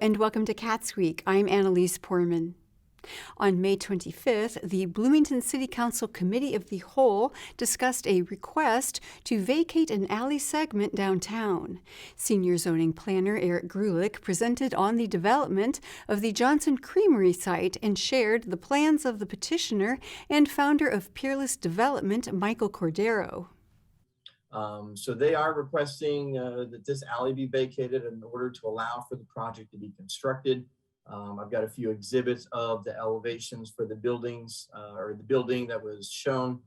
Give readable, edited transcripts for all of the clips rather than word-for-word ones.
and welcome to CATSweek. I'm Annalise Porman. On May 25th, the Bloomington City Council Committee of the Whole discussed a request to vacate an alley segment downtown. Senior zoning planner Eric Grulich presented on the development of the Johnson Creamery site and shared the plans of the petitioner and founder of Peerless Development, Michael Cordero. So they are requesting that this alley be vacated in order to allow for the project to be constructed. I've got a few exhibits of the elevations for the buildings or the building that was shown.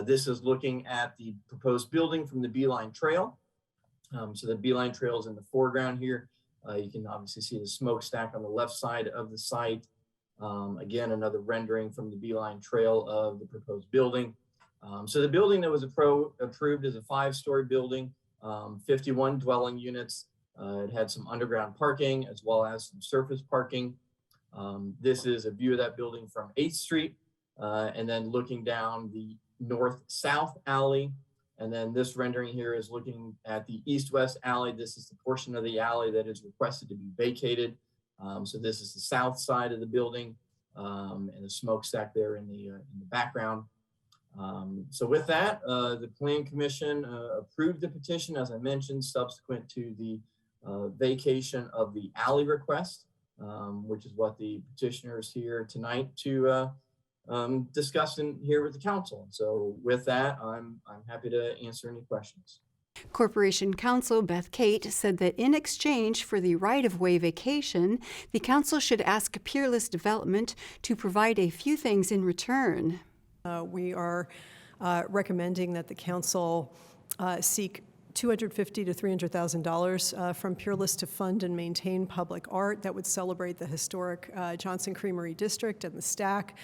This is looking at the proposed building from the Beeline Trail. So the Beeline Trail is in the foreground here. You can obviously see the smokestack on the left side of the site. Again, another rendering from the Beeline Trail of the proposed building. So the building that was approved is a 5-story building, 51 dwelling units. It had some underground parking as well as some surface parking. This is a view of that building from 8th Street and then looking down the north-south alley. And then this rendering here is looking at the east-west alley. This is the portion of the alley that is requested to be vacated. So this is the south side of the building and the smokestack there in the background. So with that, the Plan Commission approved the petition, as I mentioned, subsequent to the vacation of the alley request, which is what the petitioner is here tonight to discuss here with the council. So with that, I'm happy to answer any questions. Corporation Counsel Beth Kate said that in exchange for the right-of-way vacation, the council should ask Peerless Development to provide a few things in return. We are recommending that the council seek $250,000 to $300,000 from Peerless to fund and maintain public art that would celebrate the historic Johnson Creamery District and the Stack,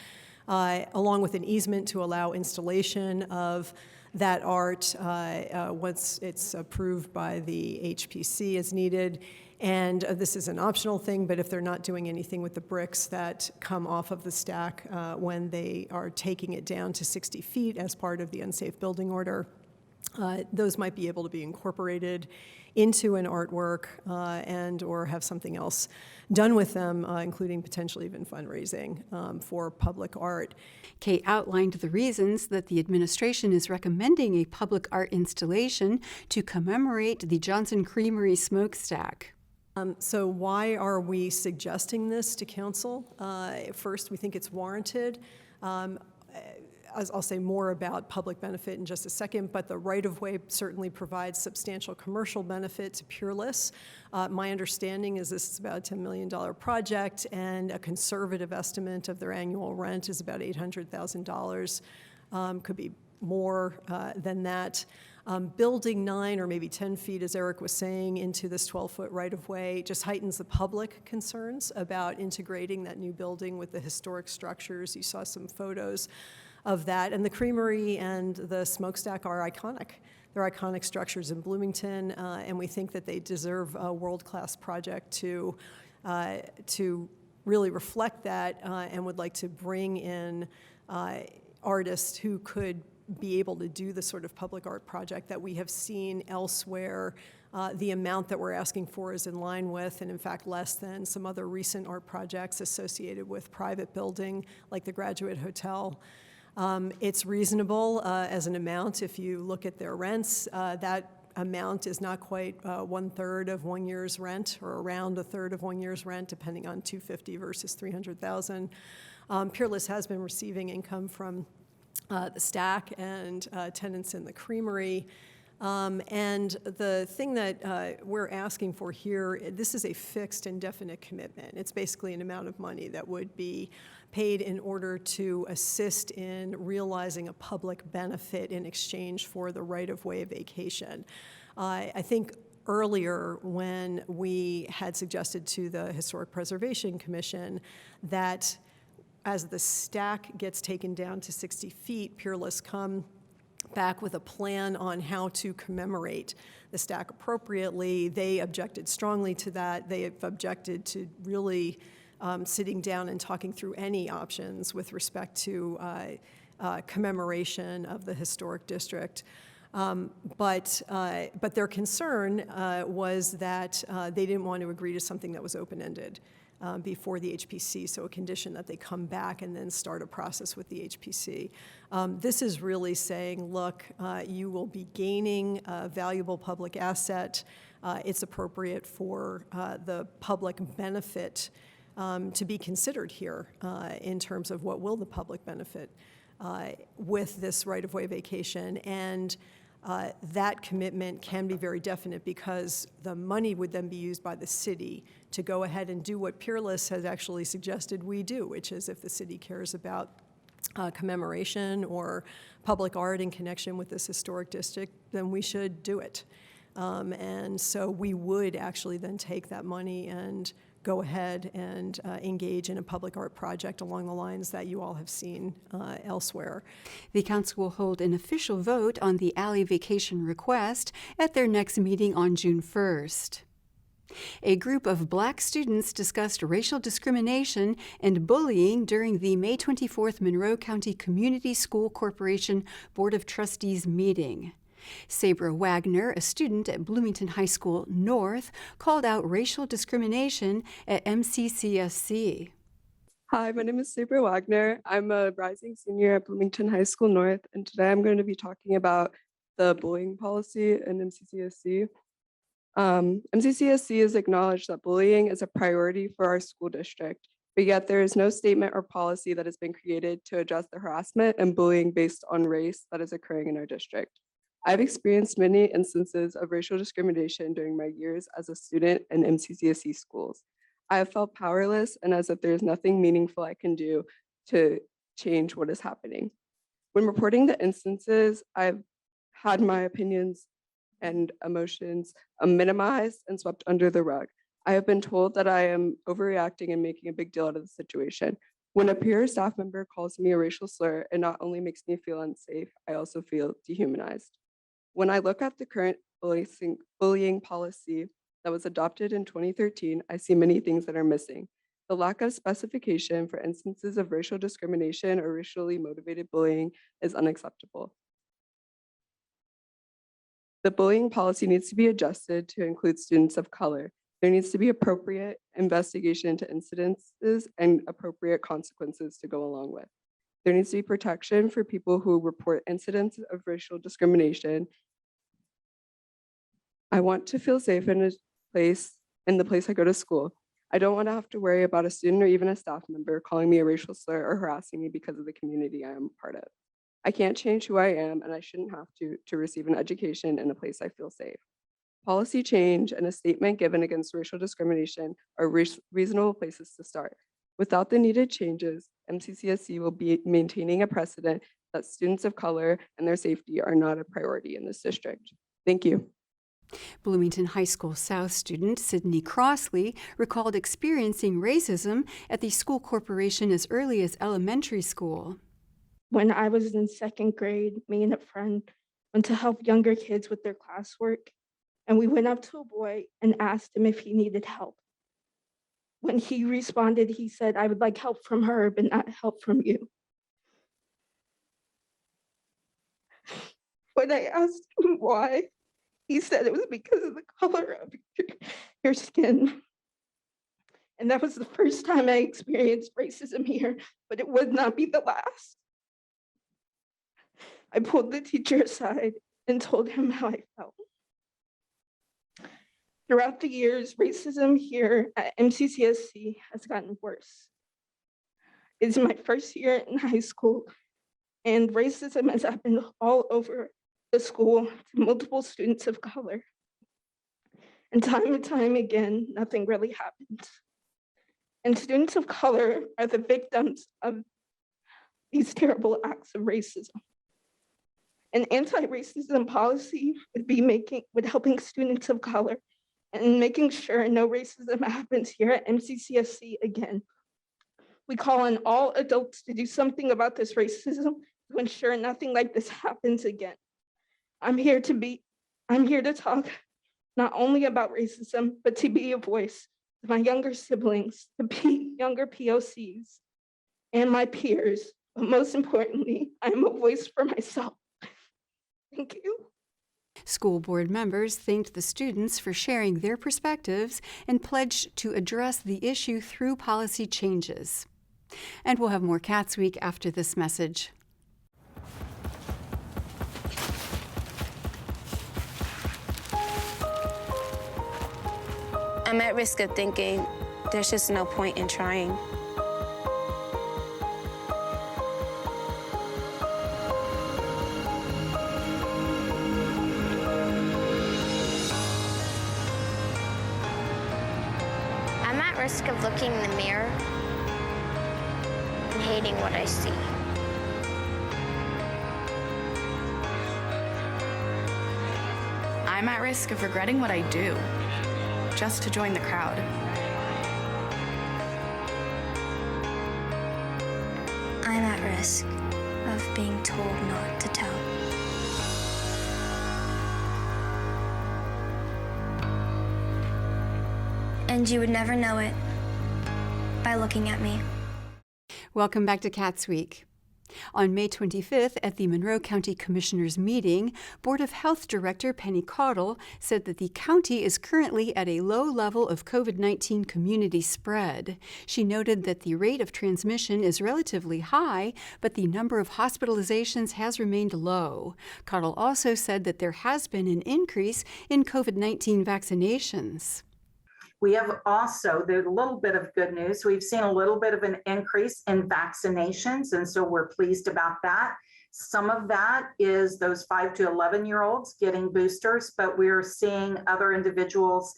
along with an easement to allow installation of that art once it's approved by the HPC as needed. And this is an optional thing, but if they're not doing anything with the bricks that come off of the stack when they are taking it down to 60 feet as part of the unsafe building order, those might be able to be incorporated into an artwork and or have something else done with them, including potentially even fundraising for public art. Kate outlined the reasons that the administration is recommending a public art installation to commemorate the Johnson Creamery smokestack. So why are we suggesting this to council? First, we think it's warranted. I'll say more about public benefit in just a second, but the right-of-way certainly provides substantial commercial benefit to Peerless. My understanding is this is about a $10 million project, and a conservative estimate of their annual rent is about $800,000. Could be more than that. Building 9 or maybe 10 feet, as Eric was saying, into this 12-foot right-of-way just heightens the public concerns about integrating that new building with the historic structures. You saw some photos of that. And the creamery and the smokestack are iconic. They're iconic structures in Bloomington, and we think that they deserve a world-class project to really reflect that, and would like to bring in artists who could be able to do the sort of public art project that we have seen elsewhere. The amount that we're asking for is in line with, and in fact less than, some other recent art projects associated with private building, like the Graduate Hotel. It's reasonable as an amount. If you look at their rents, that amount is not quite 1/3 of 1 year's rent, or around 1/3 of 1 year's rent, depending on $250,000 versus $300,000. Peerless has been receiving income from the Stack and tenants in the creamery. And the thing that we're asking for here, this is a fixed and definite commitment. It's basically an amount of money that would be paid in order to assist in realizing a public benefit in exchange for the right-of-way vacation. I think earlier when we had suggested to the Historic Preservation Commission that as the stack gets taken down to 60 feet, Peerless come back with a plan on how to commemorate the stack appropriately. They objected strongly to that. They have objected to really sitting down and talking through any options with respect to commemoration of the historic district. But their concern was that they didn't want to agree to something that was open-ended before the HPC, so a condition that they come back and then start a process with the HPC. This is really saying, look, you will be gaining a valuable public asset. It's appropriate for the public benefit to be considered here in terms of what will the public benefit with this right-of-way vacation. And that commitment can be very definite because the money would then be used by the city to go ahead and do what Peerless has actually suggested we do, which is if the city cares about commemoration or public art in connection with this historic district, then we should do it. And so we would actually then take that money and go ahead and engage in a public art project along the lines that you all have seen elsewhere. The council will hold an official vote on the alley vacation request at their next meeting on June 1st. A group of Black students discussed racial discrimination and bullying during the May 24th Monroe County Community School Corporation Board of Trustees meeting. Sabra Wagner, a student at Bloomington High School North, called out racial discrimination at MCCSC. Hi, my name is Sabra Wagner. I'm a rising senior at Bloomington High School North, and today I'm going to be talking about the bullying policy in MCCSC. MCCSC has acknowledged that bullying is a priority for our school district, but yet there is no statement or policy that has been created to address the harassment and bullying based on race that is occurring in our district. I've experienced many instances of racial discrimination during my years as a student in MCCSC schools. I have felt powerless and as if there's nothing meaningful I can do to change what is happening. When reporting the instances, I've had my opinions and emotions minimized and swept under the rug. I have been told that I am overreacting and making a big deal out of the situation. When a peer or staff member calls me a racial slur, it not only makes me feel unsafe, I also feel dehumanized. When I look at the current bullying policy that was adopted in 2013, I see many things that are missing. The lack of specification for instances of racial discrimination or racially motivated bullying is unacceptable. The bullying policy needs to be adjusted to include students of color. There needs to be appropriate investigation into incidences and appropriate consequences to go along with. There needs to be protection for people who report incidents of racial discrimination. I want to feel safe in the place I go to school. I don't want to have to worry about a student or even a staff member calling me a racial slur or harassing me because of the community I am a part of. I can't change who I am, and I shouldn't have to receive an education in a place I feel safe. Policy change and a statement given against racial discrimination are reasonable places to start. Without the needed changes, MCCSC will be maintaining a precedent that students of color and their safety are not a priority in this district. Thank you. Bloomington High School South student Sydney Crossley recalled experiencing racism at the school corporation as early as elementary school. When I was in second grade, me and a friend went to help younger kids with their classwork, and we went up to a boy and asked him if he needed help. When he responded, he said, "I would like help from her, but not help from you." When I asked him why, he said it was because of the color of your skin. And that was the first time I experienced racism here, but it would not be the last. I pulled the teacher aside and told him how I felt. Throughout the years, racism here at MCCSC has gotten worse. It's my first year in high school, and racism has happened all over the school to multiple students of color. And time again, nothing really happened. And students of color are the victims of these terrible acts of racism. An anti-racism policy would helping students of color and making sure no racism happens here at MCCSC again. We call on all adults to do something about this racism to ensure nothing like this happens again. I'm here to talk not only about racism, but to be a voice to my younger siblings, to younger POCs, and my peers. But most importantly, I'm a voice for myself. Thank you. School board members thanked the students for sharing their perspectives and pledged to address the issue through policy changes. And we'll have more Cats Week after this message. I'm at risk of thinking there's just no point in trying. I'm at risk of looking in the mirror and hating what I see. I'm at risk of regretting what I do, just to join the crowd. I'm at risk of being told not to tell. And you would never know it by looking at me. Welcome back to Cats Week. On May 25th, at the Monroe County Commissioners' meeting, Board of Health Director Penny Caudill said that the county is currently at a low level of COVID-19 community spread. She noted that the rate of transmission is relatively high, but the number of hospitalizations has remained low. Caudill also said that there has been an increase in COVID-19 vaccinations. We have also, there's a little bit of good news. We've seen a little bit of an increase in vaccinations, and so we're pleased about that. Some of that is those 5 to 11-year-olds getting boosters, but we're seeing other individuals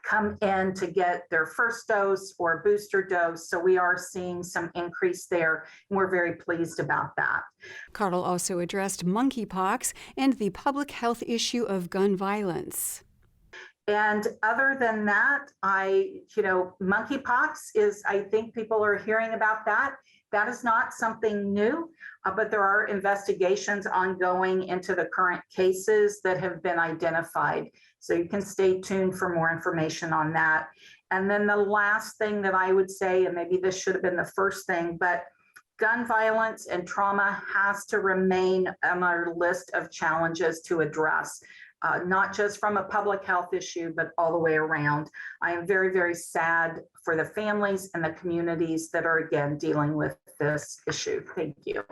come in to get their first dose or booster dose. So we are seeing some increase there, and we're very pleased about that. Caudill also addressed monkeypox and the public health issue of gun violence. And other than that, monkeypox is, I think people are hearing about that. That is not something new, but there are investigations ongoing into the current cases that have been identified. So you can stay tuned for more information on that. And then the last thing that I would say, and maybe this should have been the first thing, but gun violence and trauma has to remain on our list of challenges to address. Not just from a public health issue, but all the way around. I am very, very sad for the families and the communities that are, again, dealing with this issue. Thank you.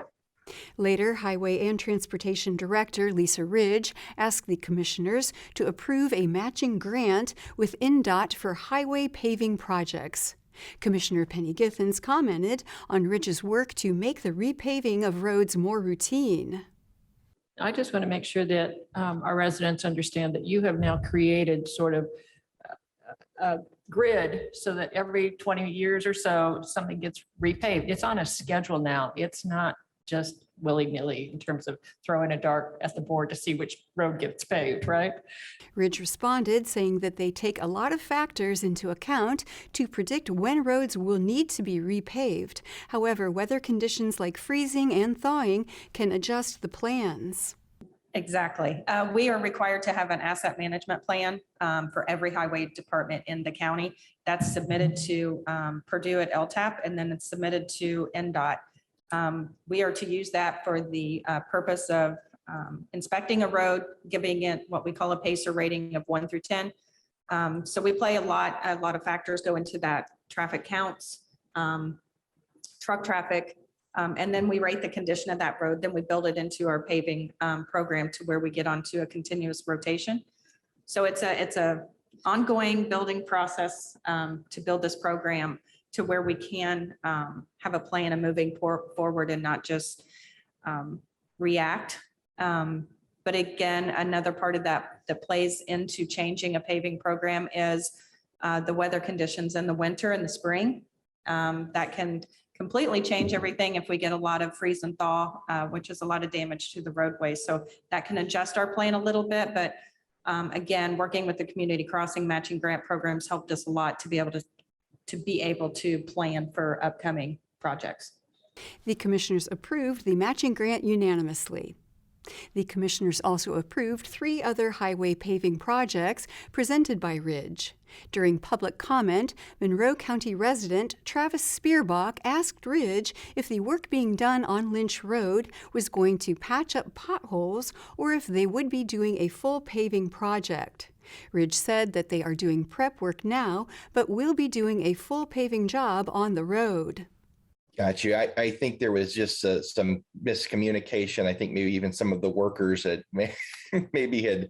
Later, Highway and Transportation Director Lisa Ridge asked the commissioners to approve a matching grant with INDOT for highway paving projects. Commissioner Penny Githens commented on Ridge's work to make the repaving of roads more routine. I just want to make sure that our residents understand that you have now created sort of a grid so that every 20 years or so, something gets repaved. It's on a schedule now. It's not just willy-nilly in terms of throwing a dart at the board to see which road gets paved, right? Ridge responded, saying that they take a lot of factors into account to predict when roads will need to be repaved. However, weather conditions like freezing and thawing can adjust the plans. Exactly. We are required to have an asset management plan for every highway department in the county. That's submitted to Purdue at LTAP, and then it's submitted to NDOT. We are to use that for the purpose of inspecting a road, giving it what we call a PACER rating of 1 through 10. So we play a lot of factors go into that: traffic counts, truck traffic, and then we rate the condition of that road. Then we build it into our paving program to where we get onto a continuous rotation. So it's a ongoing building process to build this program to where we can have a plan of moving forward and not just react. But again, another part of that plays into changing a paving program is the weather conditions in the winter and the spring. That can completely change everything if we get a lot of freeze and thaw, which is a lot of damage to the roadway. So that can adjust our plan a little bit. But again, working with the community crossing matching grant programs helped us a lot to be able to plan for upcoming projects. The commissioners approved the matching grant unanimously. The commissioners also approved 3 other highway paving projects presented by Ridge. During public comment, Monroe County resident Travis Spearbach asked Ridge if the work being done on Lynch Road was going to patch up potholes or if they would be doing a full paving project. Ridge said that they are doing prep work now, but will be doing a full paving job on the road. Got you. I think there was just some miscommunication. I think maybe even some of the workers had maybe had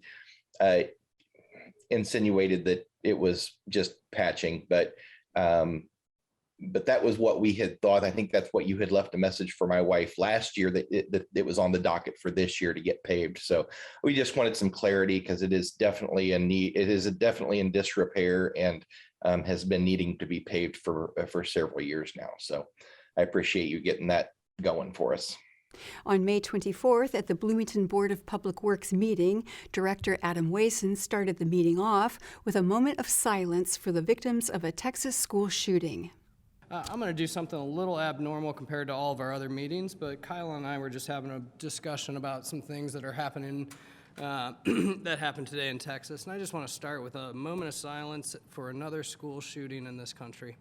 insinuated that it was just patching, but that was what we had thought. I think that's what you had left a message for my wife last year, that it was on the docket for this year to get paved. So we just wanted some clarity because it is definitely in need. It is definitely in disrepair and has been needing to be paved for several years now. So I appreciate you getting that going for us. On May 24th, at the Bloomington Board of Public Works meeting, Director Adam Wason started the meeting off with a moment of silence for the victims of a Texas school shooting. I'm going to do something a little abnormal compared to all of our other meetings, but Kyle and I were just having a discussion about some things that are happening that happened today in Texas. And I just want to start with a moment of silence for another school shooting in this country.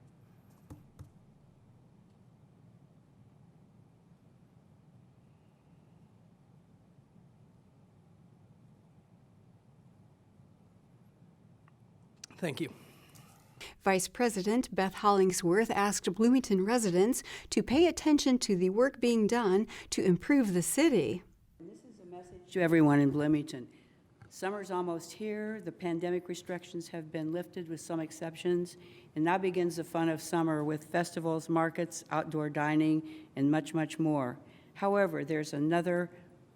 Thank you. Vice President Beth Hollingsworth asked Bloomington residents to pay attention to the work being done to improve the city. This is a message to everyone in Bloomington. Summer's almost here. The pandemic restrictions have been lifted with some exceptions, and now begins the fun of summer with festivals, markets, outdoor dining, and much, much more. However, there's another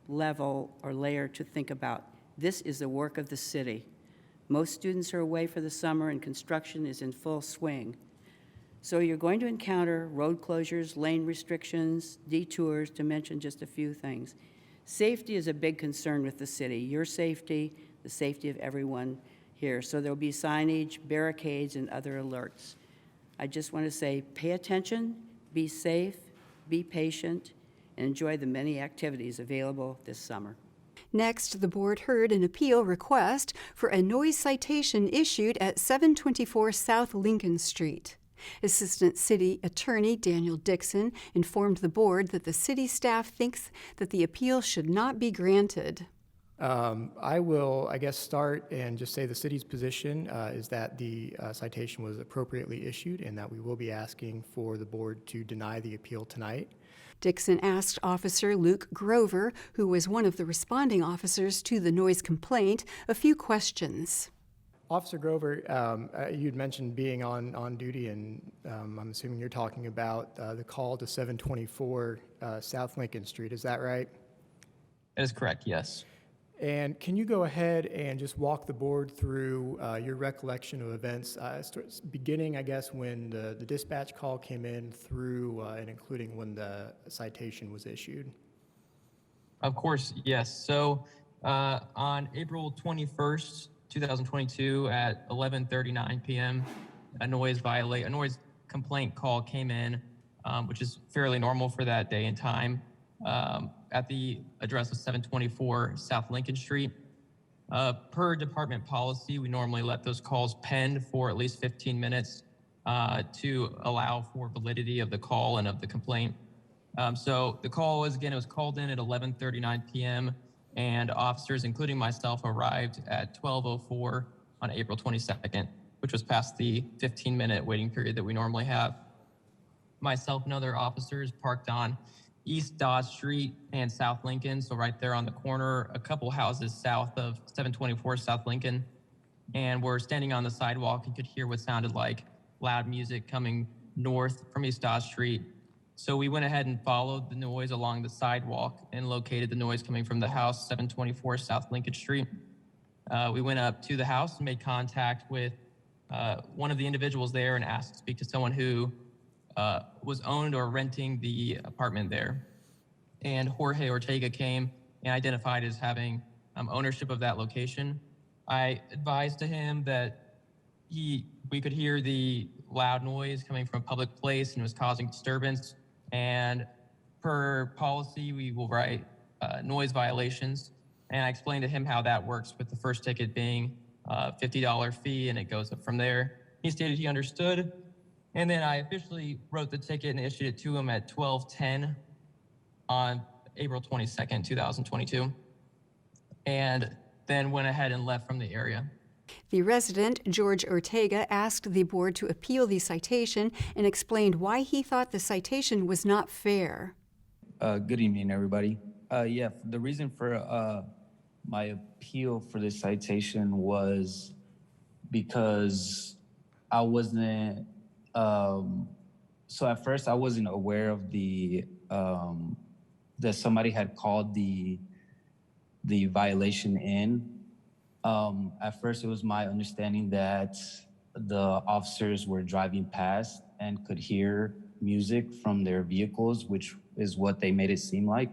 level or layer to think about. This is the work of the city. Most students are away for the summer and construction is in full swing. So you're going to encounter road closures, lane restrictions, detours, to mention just a few things. Safety is a big concern with the city. Your safety, the safety of everyone here. So there'll be signage, barricades, and other alerts. I just want to say, pay attention, be safe, be patient, and enjoy the many activities available this summer. Next, the board heard an appeal request for a noise citation issued at 724 South Lincoln Street. Assistant City Attorney Daniel Dixon informed the board that the city staff thinks that the appeal should not be granted. I will, start and just say the city's position is that the citation was appropriately issued and that we will be asking for the board to deny the appeal tonight. Dixon asked Officer Luke Grover, who was one of the responding officers to the noise complaint, a few questions. Officer Grover, you'd mentioned being on duty, and I'm assuming you're talking about the call to 724 South Lincoln Street. Is that right? That is correct, yes. And can you go ahead and just walk the board through your recollection of events, beginning, when the dispatch call came in through and including when the citation was issued? Of course, yes. So on April 21st, 2022 at 11:39 p.m., a noise complaint call came in, which is fairly normal for that day and time, at the address of 724 South Lincoln Street. Per department policy, we normally let those calls pen for at least 15 minutes to allow for validity of the call and of the complaint. So the call was, it was called in at 11:39 p.m. and officers, including myself, arrived at 12:04 on April 22nd, which was past the 15-minute waiting period that we normally have. Myself and other officers parked on East Dodge Street and South Lincoln, so right there on the corner, a couple houses south of 724 South Lincoln, and we're standing on the sidewalk and could hear what sounded like loud music coming north from East Dodge Street. So we went ahead and followed the noise along the sidewalk and located the noise coming from the house, 724 South Lincoln Street. We went up to the house and made contact with one of the individuals there and asked to speak to someone who was owned or renting the apartment there. And Jorge Ortega came and identified as having ownership of that location. I advised to him that we could hear the loud noise coming from a public place and was causing disturbance. And per policy, we will write noise violations. And I explained to him how that works, with the first ticket being a $50 fee and it goes up from there. He stated he understood. And then I officially wrote the ticket and issued it to him at 12:10 on April 22nd, 2022. And then went ahead and left from the area. The resident, George Ortega, asked the board to appeal the citation and explained why he thought the citation was not fair. Good evening, everybody. Yeah, the reason for my appeal for this citation was because I wasn't, so at first I wasn't aware of that somebody had called the violation in. At first it was my understanding that the officers were driving past and could hear music from their vehicles, which is what they made it seem like.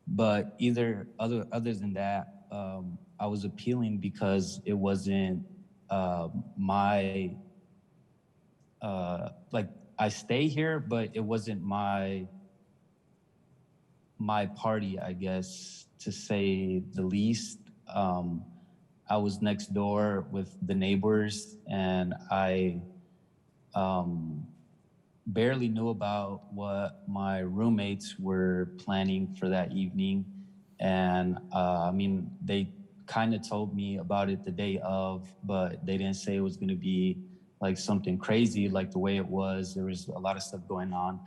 But other than that, I was appealing because it wasn't my, like, I stay here, but it wasn't my party, I guess, to say the least. I was next door with the neighbors, and I barely knew about what my roommates were planning for that evening. And I mean, they kind of told me about it the day of, but they didn't say it was gonna be like something crazy like the way it was. There was a lot of stuff going on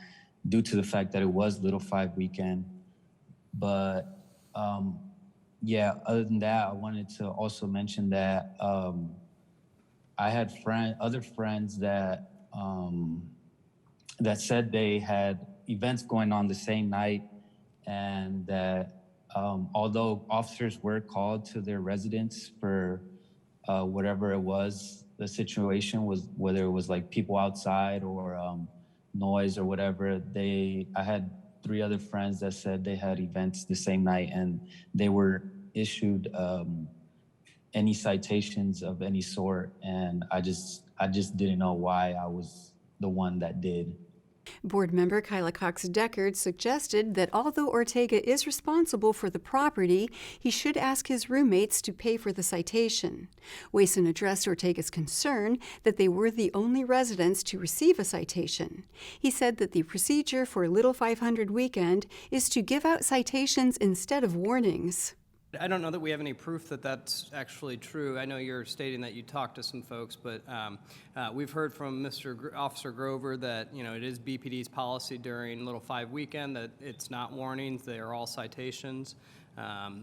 due to the fact that it was Little Five weekend. But yeah, other than that, I wanted to also mention that I had other friends that that said they had events going on the same night, and that although officers were called to their residence for whatever it was, the situation was, whether it was like people outside or noise or whatever, I had 3 other friends that said they had events the same night and they were issued any citations of any sort. And I just didn't know why I was the one that did. Board member Kyla Cox-Deckard suggested that although Ortega is responsible for the property, he should ask his roommates to pay for the citation. Wason addressed Ortega's concern that they were the only residents to receive a citation. He said that the procedure for Little 500 weekend is to give out citations instead of warnings. I don't know that we have any proof that that's actually true. I know you're stating that you talked to some folks, but we've heard from Officer Grover that, you know, it is BPD's policy during Little 5 weekend that it's not warnings, they are all citations.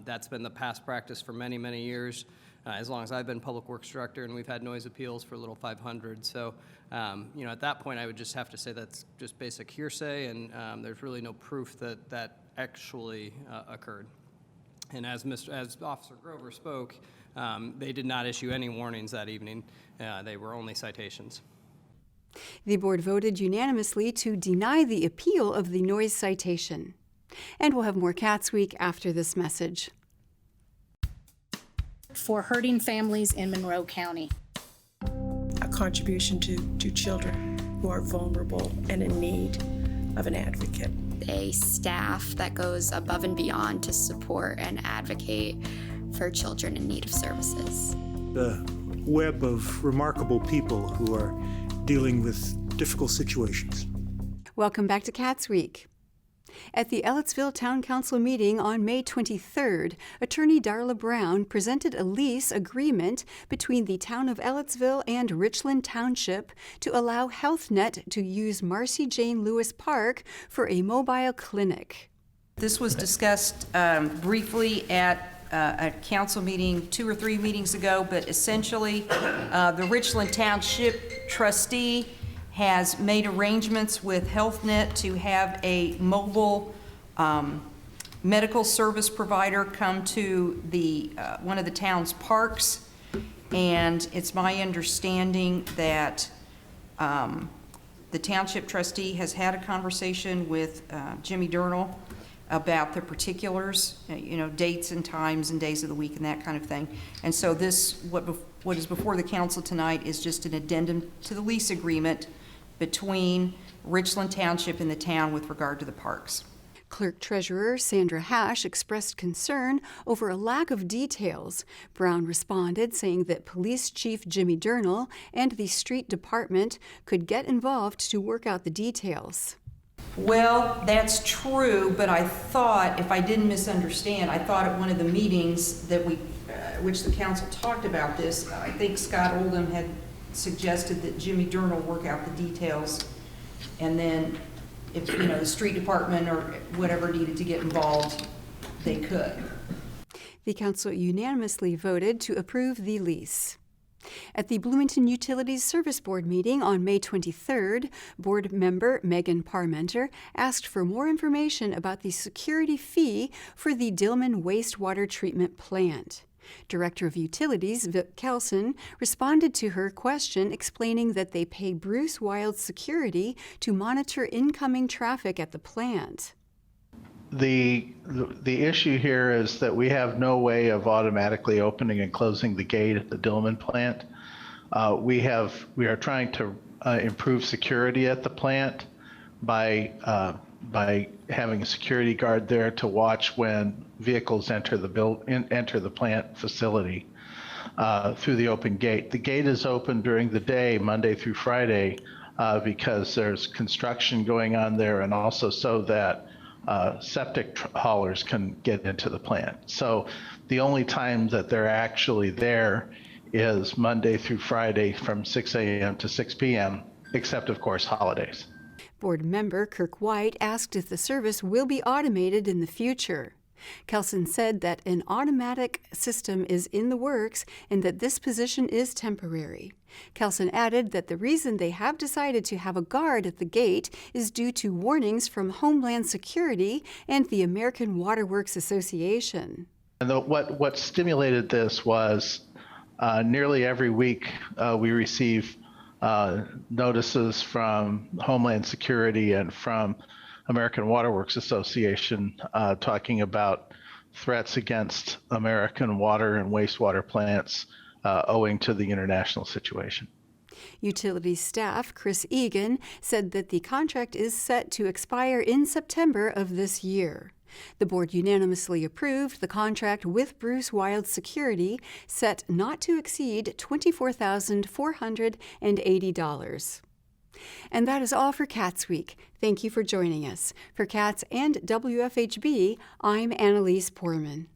That's been the past practice for many, many years, as long as I've been public works director, and we've had noise appeals for Little 500. So, you know, at that point, I would just have to say that's just basic hearsay, and there's really no proof that that actually occurred. And as Officer Grover spoke, they did not issue any warnings that evening. They were only citations. The board voted unanimously to deny the appeal of the noise citation. And we'll have more CATSweek after this message. For hurting families in Monroe County. A contribution to children who are vulnerable and in need of an advocate. A staff that goes above and beyond to support and advocate for children in need of services. The web of remarkable people who are dealing with difficult situations. Welcome back to CATSweek. At the Ellettsville Town Council meeting on May 23rd, Attorney Darla Brown presented a lease agreement between the town of Ellettsville and Richland Township to allow HealthNet to use Marcy Jane Lewis Park for a mobile clinic. This was discussed briefly at a council meeting 2 or 3 meetings ago, but essentially the Richland Township trustee has made arrangements with HealthNet to have a mobile medical service provider come to the one of the town's parks. And it's my understanding that the township trustee has had a conversation with Jimmy Durnall about the particulars, you know, dates and times and days of the week and that kind of thing. And so this, what is before the council tonight is just an addendum to the lease agreement between Richland Township and the town with regard to the parks. Clerk-Treasurer Sandra Hash expressed concern over a lack of details. Brown responded, saying that Police Chief Jimmy Durnall and the street department could get involved to work out the details. Well, that's true, but I thought, if I didn't misunderstand, I thought at one of the meetings that which the council talked about this, I think Scott Oldham had suggested that Jimmy Durnall work out the details, and then if, the street department or whatever needed to get involved, they could. The council unanimously voted to approve the lease. At the Bloomington Utilities Service Board meeting on May 23rd, board member Megan Parmenter asked for more information about the security fee for the Dillman wastewater treatment plant. Director of Utilities Vic Kelson responded to her question, explaining that they pay Bruce Wild Security to monitor incoming traffic at the plant. The issue here is that we have no way of automatically opening and closing the gate at the Dillman plant. We are trying to improve security at the plant by having a security guard there to watch when vehicles enter the plant facility through the open gate. The gate is open during the day, Monday through Friday, because there's construction going on there, and also so that septic haulers can get into the plant. So the only time that they're actually there is Monday through Friday from 6 a.m. to 6 p.m., except, of course, holidays. Board member Kirk White asked if the service will be automated in the future. Kelson said that an automatic system is in the works and that this position is temporary. Kelson added that the reason they have decided to have a guard at the gate is due to warnings from Homeland Security and the American Water Works Association. And what stimulated this was nearly every week we receive notices from Homeland Security and from American Water Works Association talking about threats against American water and wastewater plants owing to the international situation. Utilities staff Chris Egan said that the contract is set to expire in September of this year. The board unanimously approved the contract with Bruce Wild Security, set not to exceed $24,480. And that is all for CATSweek. Thank you for joining us. For CATS and WFHB, I'm Annalise Poorman.